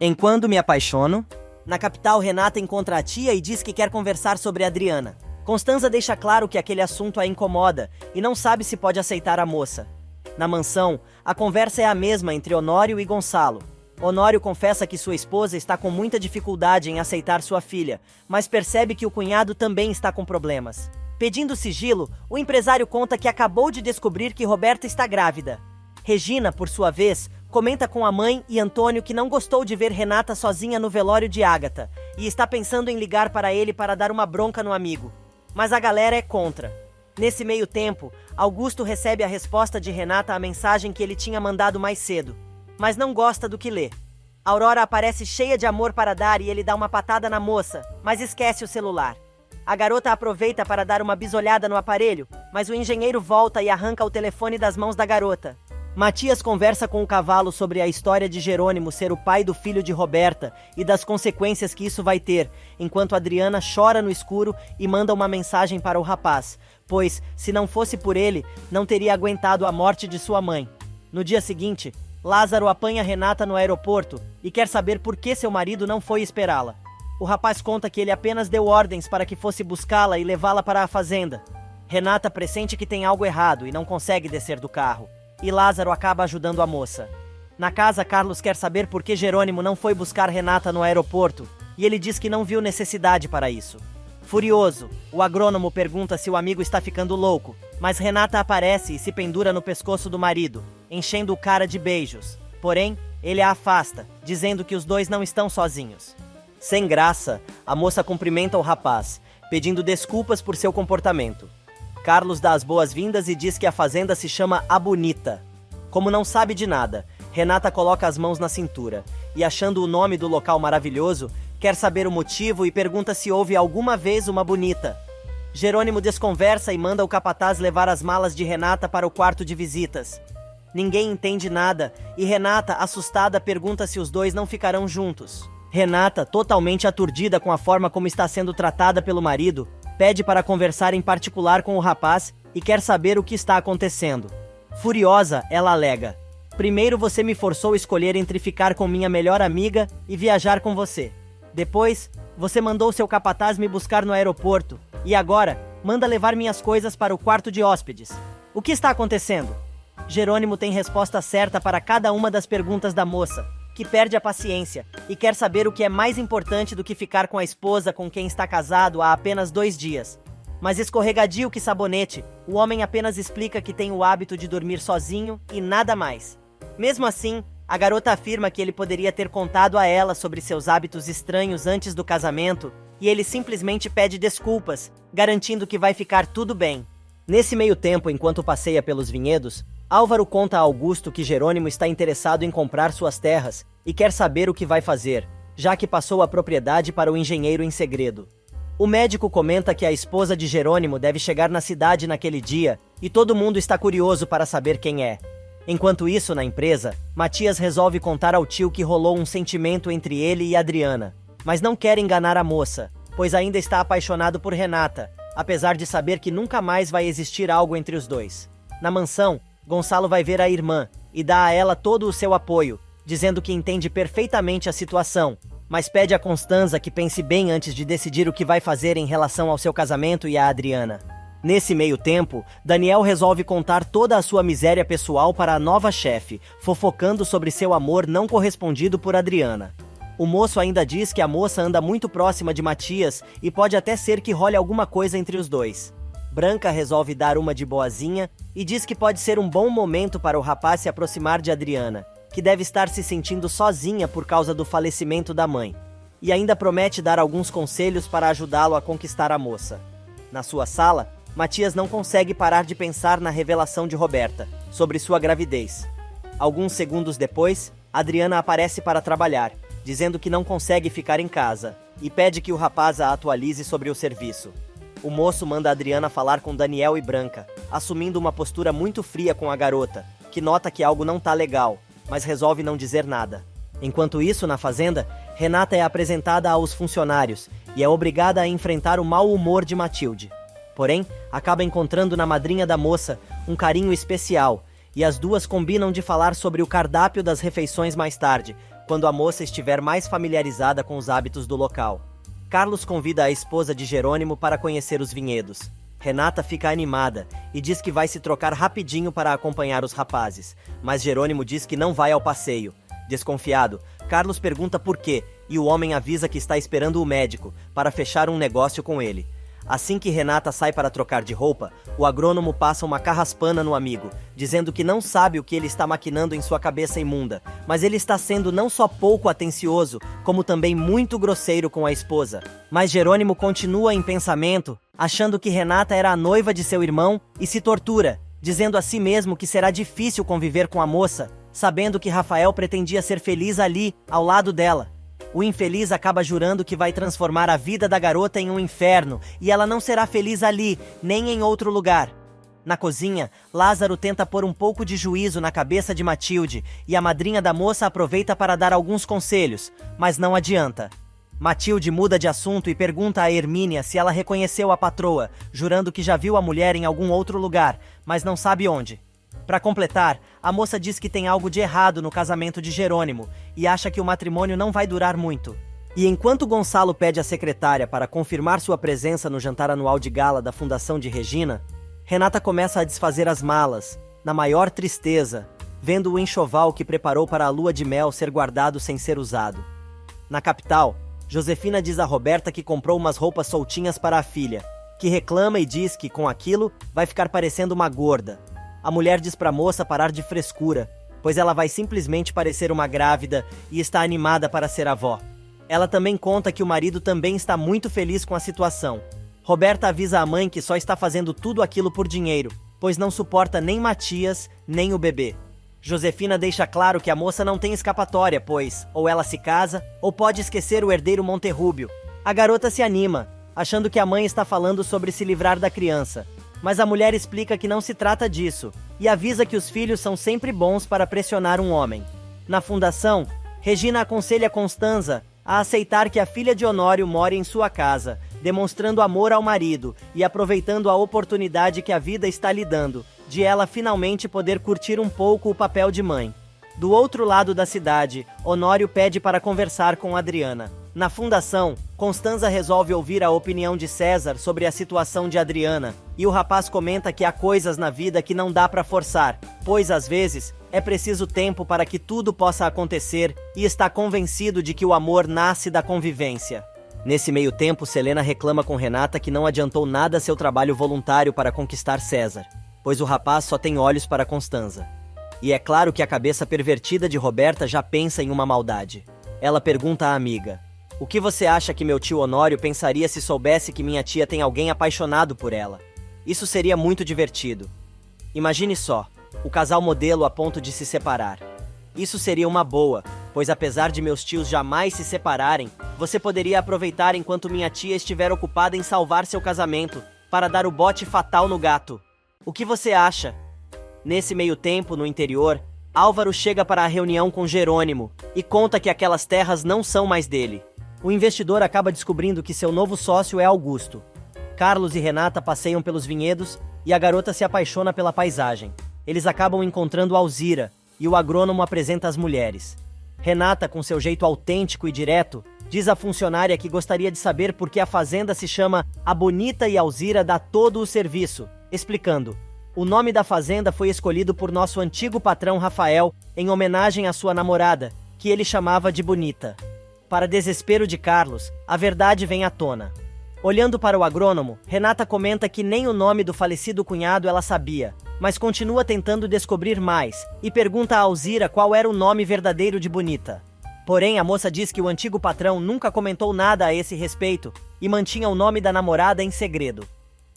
Em Quando Me Apaixono, na capital, Renata encontra a tia e diz que quer conversar sobre Adriana. Constanza deixa claro que aquele assunto a incomoda e não sabe se pode aceitar a moça. Na mansão, a conversa é a mesma entre Honório e Gonçalo. Honório confessa que sua esposa está com muita dificuldade em aceitar sua filha, mas percebe que o cunhado também está com problemas. Pedindo sigilo, o empresário conta que acabou de descobrir que Roberta está grávida. Regina, por sua vez, comenta com a mãe e Antônio que não gostou de ver Renata sozinha no velório de Ágata e está pensando em ligar para ele para dar uma bronca no amigo. Mas a galera é contra. Nesse meio tempo, Augusto recebe a resposta de Renata à mensagem que ele tinha mandado mais cedo, mas não gosta do que lê. Aurora aparece cheia de amor para dar e ele dá uma patada na moça, mas esquece o celular. A garota aproveita para dar uma bisolhada no aparelho, mas o engenheiro volta e arranca o telefone das mãos da garota. Matias conversa com o cavalo sobre a história de Jerônimo ser o pai do filho de Roberta e das consequências que isso vai ter, enquanto Adriana chora no escuro e manda uma mensagem para o rapaz, pois, se não fosse por ele, não teria aguentado a morte de sua mãe. No dia seguinte, Lázaro apanha Renata no aeroporto e quer saber por que seu marido não foi esperá-la. O rapaz conta que ele apenas deu ordens para que fosse buscá-la e levá-la para a fazenda. Renata pressente que tem algo errado e não consegue descer do carro, e Lázaro acaba ajudando a moça. Na casa, Carlos quer saber por que Jerônimo não foi buscar Renata no aeroporto, e ele diz que não viu necessidade para isso. Furioso, o agrônomo pergunta se o amigo está ficando louco, mas Renata aparece e se pendura no pescoço do marido, enchendo o cara de beijos. Porém, ele a afasta, dizendo que os dois não estão sozinhos. Sem graça, a moça cumprimenta o rapaz, pedindo desculpas por seu comportamento. Carlos dá as boas-vindas e diz que a fazenda se chama A Bonita. Como não sabe de nada, Renata coloca as mãos na cintura e, achando o nome do local maravilhoso, quer saber o motivo e pergunta se houve alguma vez uma bonita. Jerônimo desconversa e manda o capataz levar as malas de Renata para o quarto de visitas. Ninguém entende nada e Renata, assustada, pergunta se os dois não ficarão juntos. Renata, totalmente aturdida com a forma como está sendo tratada pelo marido, pede para conversar em particular com o rapaz e quer saber o que está acontecendo. Furiosa, ela alega: "Primeiro você me forçou a escolher entre ficar com minha melhor amiga e viajar com você. Depois, você mandou seu capataz me buscar no aeroporto. E agora, manda levar minhas coisas para o quarto de hóspedes. O que está acontecendo?" Jerônimo tem resposta certa para cada uma das perguntas da moça, que perde a paciência e quer saber o que é mais importante do que ficar com a esposa com quem está casado há apenas 2 dias. Mas escorregadio que sabonete, o homem apenas explica que tem o hábito de dormir sozinho e nada mais. Mesmo assim, a garota afirma que ele poderia ter contado a ela sobre seus hábitos estranhos antes do casamento e ele simplesmente pede desculpas, garantindo que vai ficar tudo bem. Nesse meio tempo, enquanto passeia pelos vinhedos, Álvaro conta a Augusto que Jerônimo está interessado em comprar suas terras e quer saber o que vai fazer, já que passou a propriedade para o engenheiro em segredo. O médico comenta que a esposa de Jerônimo deve chegar na cidade naquele dia e todo mundo está curioso para saber quem é. Enquanto isso, na empresa, Matias resolve contar ao tio que rolou um sentimento entre ele e Adriana, mas não quer enganar a moça, pois ainda está apaixonado por Renata, apesar de saber que nunca mais vai existir algo entre os dois. Na mansão, Gonçalo vai ver a irmã e dá a ela todo o seu apoio, dizendo que entende perfeitamente a situação, mas pede a Constanza que pense bem antes de decidir o que vai fazer em relação ao seu casamento e a Adriana. Nesse meio tempo, Daniel resolve contar toda a sua miséria pessoal para a nova chefe, fofocando sobre seu amor não correspondido por Adriana. O moço ainda diz que a moça anda muito próxima de Matias e pode até ser que role alguma coisa entre os dois. Branca resolve dar uma de boazinha e diz que pode ser um bom momento para o rapaz se aproximar de Adriana, que deve estar se sentindo sozinha por causa do falecimento da mãe. E ainda promete dar alguns conselhos para ajudá-lo a conquistar a moça. Na sua sala, Matias não consegue parar de pensar na revelação de Roberta sobre sua gravidez. Alguns segundos depois, Adriana aparece para trabalhar, dizendo que não consegue ficar em casa, e pede que o rapaz a atualize sobre o serviço. O moço manda Adriana falar com Daniel e Branca, assumindo uma postura muito fria com a garota, que nota que algo não tá legal, mas resolve não dizer nada. Enquanto isso, na fazenda, Renata é apresentada aos funcionários e é obrigada a enfrentar o mau humor de Matilde. Porém, acaba encontrando na madrinha da moça um carinho especial, e as duas combinam de falar sobre o cardápio das refeições mais tarde, quando a moça estiver mais familiarizada com os hábitos do local. Carlos convida a esposa de Jerônimo para conhecer os vinhedos. Renata fica animada e diz que vai se trocar rapidinho para acompanhar os rapazes, mas Jerônimo diz que não vai ao passeio. Desconfiado, Carlos pergunta por quê e o homem avisa que está esperando o médico para fechar um negócio com ele. Assim que Renata sai para trocar de roupa, o agrônomo passa uma carraspana no amigo, dizendo que não sabe o que ele está maquinando em sua cabeça imunda, mas ele está sendo não só pouco atencioso, como também muito grosseiro com a esposa. Mas Jerônimo continua em pensamento, achando que Renata era a noiva de seu irmão e se tortura, dizendo a si mesmo que será difícil conviver com a moça, sabendo que Rafael pretendia ser feliz ali, ao lado dela. O infeliz acaba jurando que vai transformar a vida da garota em um inferno e ela não será feliz ali, nem em outro lugar. Na cozinha, Lázaro tenta pôr um pouco de juízo na cabeça de Matilde e a madrinha da moça aproveita para dar alguns conselhos, mas não adianta. Matilde muda de assunto e pergunta a Hermínia se ela reconheceu a patroa, jurando que já viu a mulher em algum outro lugar, mas não sabe onde. Para completar, a moça diz que tem algo de errado no casamento de Jerônimo e acha que o matrimônio não vai durar muito. E enquanto Gonçalo pede à secretária para confirmar sua presença no jantar anual de gala da Fundação de Regina, Renata começa a desfazer as malas, na maior tristeza, vendo o enxoval que preparou para a lua de mel ser guardado sem ser usado. Na capital, Josefina diz a Roberta que comprou umas roupas soltinhas para a filha, que reclama e diz que, com aquilo, vai ficar parecendo uma gorda. A mulher diz para a moça parar de frescura, pois ela vai simplesmente parecer uma grávida e está animada para ser avó. Ela também conta que o marido também está muito feliz com a situação. Roberta avisa a mãe que só está fazendo tudo aquilo por dinheiro, pois não suporta nem Matias, nem o bebê. Josefina deixa claro que a moça não tem escapatória, pois ou ela se casa, ou pode esquecer o herdeiro Monterrúbio. A garota se anima, achando que a mãe está falando sobre se livrar da criança. Mas a mulher explica que não se trata disso, e avisa que os filhos são sempre bons para pressionar um homem. Na fundação, Regina aconselha Constanza a aceitar que a filha de Honório more em sua casa, demonstrando amor ao marido e aproveitando a oportunidade que a vida está lhe dando, de ela finalmente poder curtir um pouco o papel de mãe. Do outro lado da cidade, Honório pede para conversar com Adriana. Na fundação, Constanza resolve ouvir a opinião de César sobre a situação de Adriana, e o rapaz comenta que há coisas na vida que não dá para forçar, pois às vezes é preciso tempo para que tudo possa acontecer e está convencido de que o amor nasce da convivência. Nesse meio tempo, Selena reclama com Renata que não adiantou nada seu trabalho voluntário para conquistar César, pois o rapaz só tem olhos para Constanza. E é claro que a cabeça pervertida de Roberta já pensa em uma maldade. Ela pergunta à amiga: "O que você acha que meu tio Honório pensaria se soubesse que minha tia tem alguém apaixonado por ela? Isso seria muito divertido. Imagine só, o casal modelo a ponto de se separar. Isso seria uma boa, pois apesar de meus tios jamais se separarem, você poderia aproveitar enquanto minha tia estiver ocupada em salvar seu casamento, para dar o bote fatal no gato. O que você acha?" Nesse meio tempo, no interior, Álvaro chega para a reunião com Jerônimo e conta que aquelas terras não são mais dele. O investidor acaba descobrindo que seu novo sócio é Augusto. Carlos e Renata passeiam pelos vinhedos e a garota se apaixona pela paisagem. Eles acabam encontrando Alzira e o agrônomo apresenta as mulheres. Renata, com seu jeito autêntico e direto, diz à funcionária que gostaria de saber por que a fazenda se chama A Bonita e Alzira dá todo o serviço, explicando: "O nome da fazenda foi escolhido por nosso antigo patrão Rafael em homenagem à sua namorada, que ele chamava de Bonita." Para desespero de Carlos, a verdade vem à tona. Olhando para o agrônomo, Renata comenta que nem o nome do falecido cunhado ela sabia, mas continua tentando descobrir mais e pergunta a Alzira qual era o nome verdadeiro de Bonita. Porém, a moça diz que o antigo patrão nunca comentou nada a esse respeito e mantinha o nome da namorada em segredo.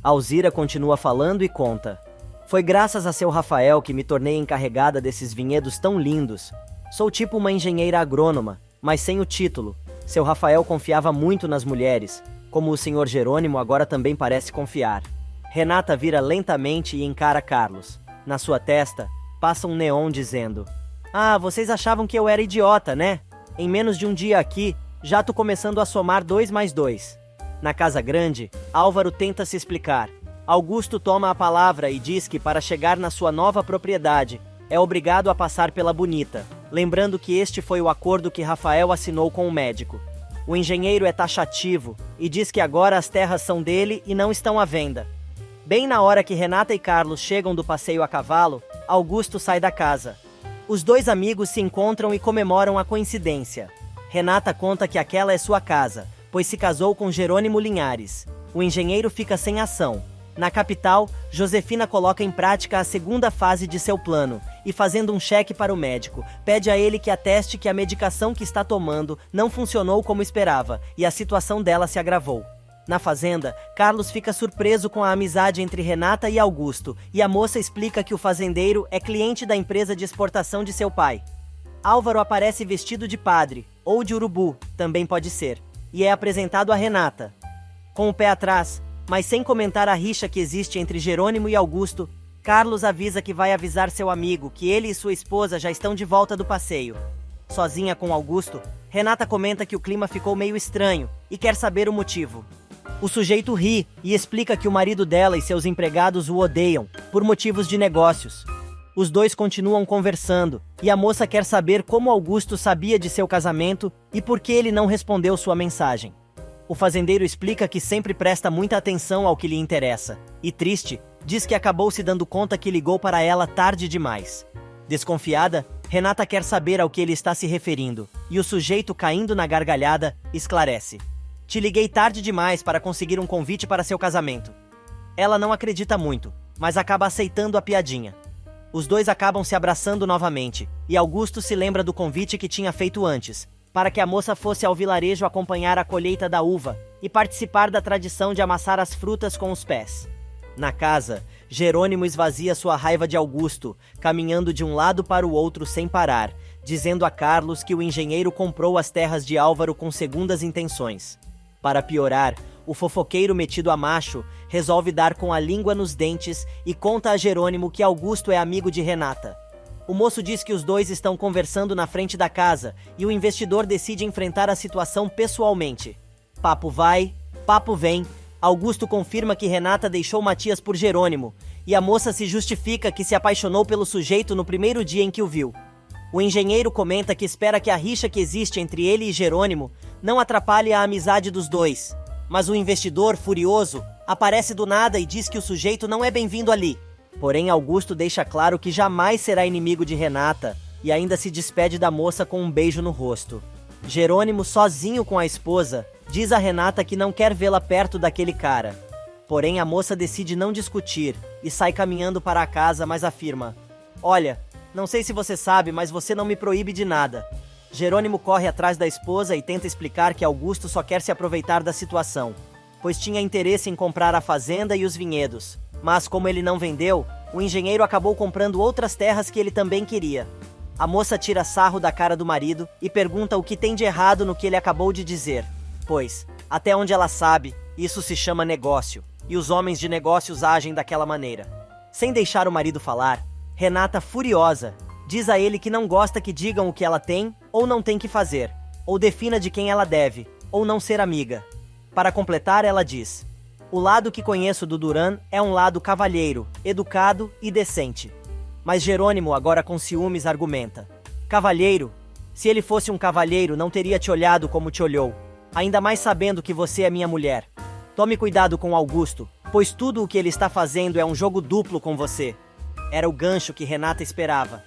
Alzira continua falando e conta: "Foi graças a seu Rafael que me tornei encarregada desses vinhedos tão lindos. Sou tipo uma engenheira agrônoma, mas sem o título. Seu Rafael confiava muito nas mulheres, como o senhor Jerônimo agora também parece confiar." Renata vira lentamente e encara Carlos. Na sua testa, passa um neon dizendo: "Ah, vocês achavam que eu era idiota, né? Em menos de um dia aqui, já tô começando a somar 2 mais 2. Na casa grande, Álvaro tenta se explicar. Augusto toma a palavra e diz que para chegar na sua nova propriedade, é obrigado a passar pela Bonita, lembrando que este foi o acordo que Rafael assinou com o médico. O engenheiro é taxativo e diz que agora as terras são dele e não estão à venda. Bem na hora que Renata e Carlos chegam do passeio a cavalo, Augusto sai da casa. Os dois amigos se encontram e comemoram a coincidência. Renata conta que aquela é sua casa, pois se casou com Jerônimo Linhares. O engenheiro fica sem ação. Na capital, Josefina coloca em prática a segunda fase de seu plano e, fazendo um cheque para o médico, pede a ele que ateste que a medicação que está tomando não funcionou como esperava e a situação dela se agravou. Na fazenda, Carlos fica surpreso com a amizade entre Renata e Augusto e a moça explica que o fazendeiro é cliente da empresa de exportação de seu pai. Álvaro aparece vestido de padre, ou de urubu, também pode ser, e é apresentado a Renata. Com o pé atrás, mas sem comentar a rixa que existe entre Jerônimo e Augusto, Carlos avisa que vai avisar seu amigo que ele e sua esposa já estão de volta do passeio. Sozinha com Augusto, Renata comenta que o clima ficou meio estranho e quer saber o motivo. O sujeito ri e explica que o marido dela e seus empregados o odeiam, por motivos de negócios. Os dois continuam conversando, e a moça quer saber como Augusto sabia de seu casamento e por que ele não respondeu sua mensagem. O fazendeiro explica que sempre presta muita atenção ao que lhe interessa, e triste, diz que acabou se dando conta que ligou para ela tarde demais. Desconfiada, Renata quer saber ao que ele está se referindo, e o sujeito, caindo na gargalhada, esclarece. Te liguei tarde demais para conseguir um convite para seu casamento. Ela não acredita muito, mas acaba aceitando a piadinha. Os dois acabam se abraçando novamente, e Augusto se lembra do convite que tinha feito antes, para que a moça fosse ao vilarejo acompanhar a colheita da uva e participar da tradição de amassar as frutas com os pés. Na casa, Jerônimo esvazia sua raiva de Augusto, caminhando de um lado para o outro sem parar, dizendo a Carlos que o engenheiro comprou as terras de Álvaro com segundas intenções. Para piorar, o fofoqueiro metido a macho resolve dar com a língua nos dentes e conta a Jerônimo que Augusto é amigo de Renata. O moço diz que os dois estão conversando na frente da casa e o investidor decide enfrentar a situação pessoalmente. Papo vai, papo vem, Augusto confirma que Renata deixou Matias por Jerônimo e a moça se justifica que se apaixonou pelo sujeito no primeiro dia em que o viu. O engenheiro comenta que espera que a rixa que existe entre ele e Jerônimo não atrapalhe a amizade dos dois, mas o investidor, furioso, aparece do nada e diz que o sujeito não é bem-vindo ali. Porém, Augusto deixa claro que jamais será inimigo de Renata e ainda se despede da moça com um beijo no rosto. Jerônimo, sozinho com a esposa, diz a Renata que não quer vê-la perto daquele cara. Porém, a moça decide não discutir e sai caminhando para a casa, mas afirma: Olha, não sei se você sabe, mas você não me proíbe de nada. Jerônimo corre atrás da esposa e tenta explicar que Augusto só quer se aproveitar da situação, pois tinha interesse em comprar a fazenda e os vinhedos. Mas como ele não vendeu, o engenheiro acabou comprando outras terras que ele também queria. A moça tira sarro da cara do marido e pergunta o que tem de errado no que ele acabou de dizer. Pois, até onde ela sabe, isso se chama negócio, e os homens de negócios agem daquela maneira. Sem deixar o marido falar, Renata, furiosa, diz a ele que não gosta que digam o que ela tem ou não tem que fazer, ou defina de quem ela deve, ou não ser amiga. Para completar, ela diz: O lado que conheço do Duran é um lado cavalheiro, educado e decente. Mas Jerônimo, agora com ciúmes, argumenta: Cavalheiro? Se ele fosse um cavalheiro, não teria te olhado como te olhou, ainda mais sabendo que você é minha mulher. Tome cuidado com Augusto, pois tudo o que ele está fazendo é um jogo duplo com você. Era o gancho que Renata esperava.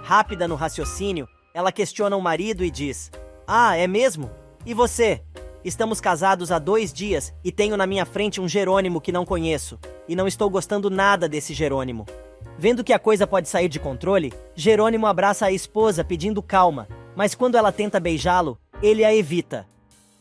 Rápida no raciocínio, ela questiona o marido e diz: Ah, é mesmo? E você? Estamos casados há 2 dias e tenho na minha frente um Jerônimo que não conheço, e não estou gostando nada desse Jerônimo. Vendo que a coisa pode sair de controle, Jerônimo abraça a esposa pedindo calma, mas quando ela tenta beijá-lo, ele a evita.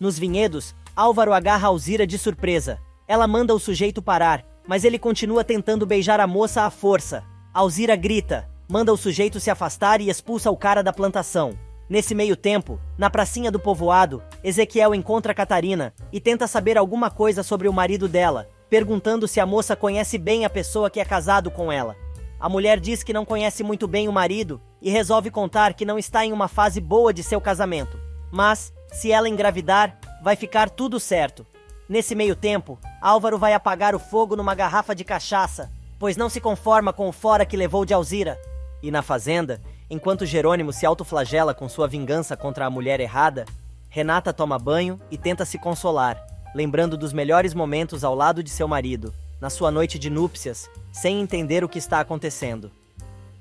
Nos vinhedos, Álvaro agarra Alzira de surpresa. Ela manda o sujeito parar, mas ele continua tentando beijar a moça à força. Alzira grita, manda o sujeito se afastar e expulsa o cara da plantação. Nesse meio tempo, na pracinha do povoado, Ezequiel encontra Catarina e tenta saber alguma coisa sobre o marido dela, perguntando se a moça conhece bem a pessoa que é casado com ela. A mulher diz que não conhece muito bem o marido e resolve contar que não está em uma fase boa de seu casamento. Mas, se ela engravidar, vai ficar tudo certo. Nesse meio tempo, Álvaro vai apagar o fogo numa garrafa de cachaça, pois não se conforma com o fora que levou de Alzira. E na fazenda, Enquanto Jerônimo se autoflagela com sua vingança contra a mulher errada, Renata toma banho e tenta se consolar, lembrando dos melhores momentos ao lado de seu marido, na sua noite de núpcias, sem entender o que está acontecendo.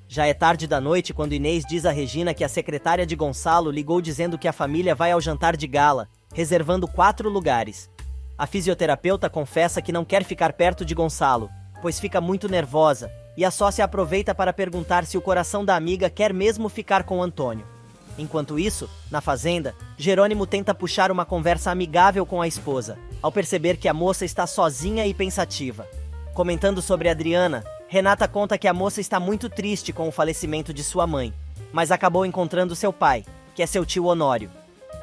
Já é tarde da noite quando Inês diz a Regina que a secretária de Gonçalo ligou dizendo que a família vai ao jantar de gala, reservando 4 lugares. A fisioterapeuta confessa que não quer ficar perto de Gonçalo, pois fica muito nervosa, e a sócia aproveita para perguntar se o coração da amiga quer mesmo ficar com Antônio. Enquanto isso, na fazenda, Jerônimo tenta puxar uma conversa amigável com a esposa, ao perceber que a moça está sozinha e pensativa. Comentando sobre Adriana, Renata conta que a moça está muito triste com o falecimento de sua mãe, mas acabou encontrando seu pai, que é seu tio Honório.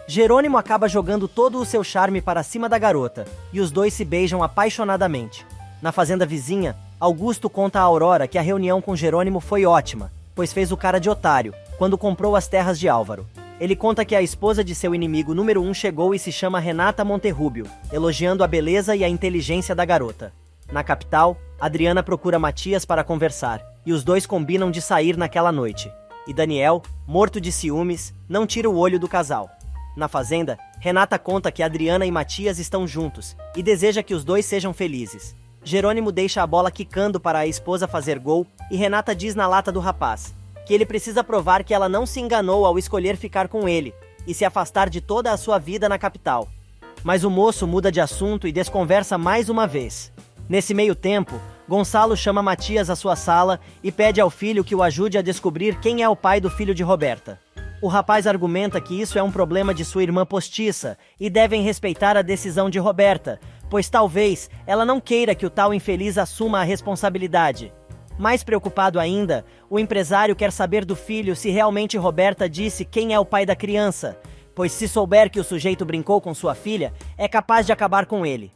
Jerônimo acaba jogando todo o seu charme para cima da garota, e os dois se beijam apaixonadamente. Na fazenda vizinha, Augusto conta a Aurora que a reunião com Jerônimo foi ótima, pois fez o cara de otário, quando comprou as terras de Álvaro. Ele conta que a esposa de seu inimigo número 1 chegou e se chama Renata Monterrúbio, elogiando a beleza e a inteligência da garota. Na capital, Adriana procura Matias para conversar, e os dois combinam de sair naquela noite. E Daniel, morto de ciúmes, não tira o olho do casal. Na fazenda, Renata conta que Adriana e Matias estão juntos, e deseja que os dois sejam felizes. Jerônimo deixa a bola quicando para a esposa fazer gol, e Renata diz na lata do rapaz que ele precisa provar que ela não se enganou ao escolher ficar com ele, e se afastar de toda a sua vida na capital. Mas o moço muda de assunto e desconversa mais uma vez. Nesse meio tempo, Gonçalo chama Matias à sua sala e pede ao filho que o ajude a descobrir quem é o pai do filho de Roberta. O rapaz argumenta que isso é um problema de sua irmã postiça e devem respeitar a decisão de Roberta, pois talvez ela não queira que o tal infeliz assuma a responsabilidade. Mais preocupado ainda, o empresário quer saber do filho se realmente Roberta disse quem é o pai da criança, pois se souber que o sujeito brincou com sua filha, é capaz de acabar com ele.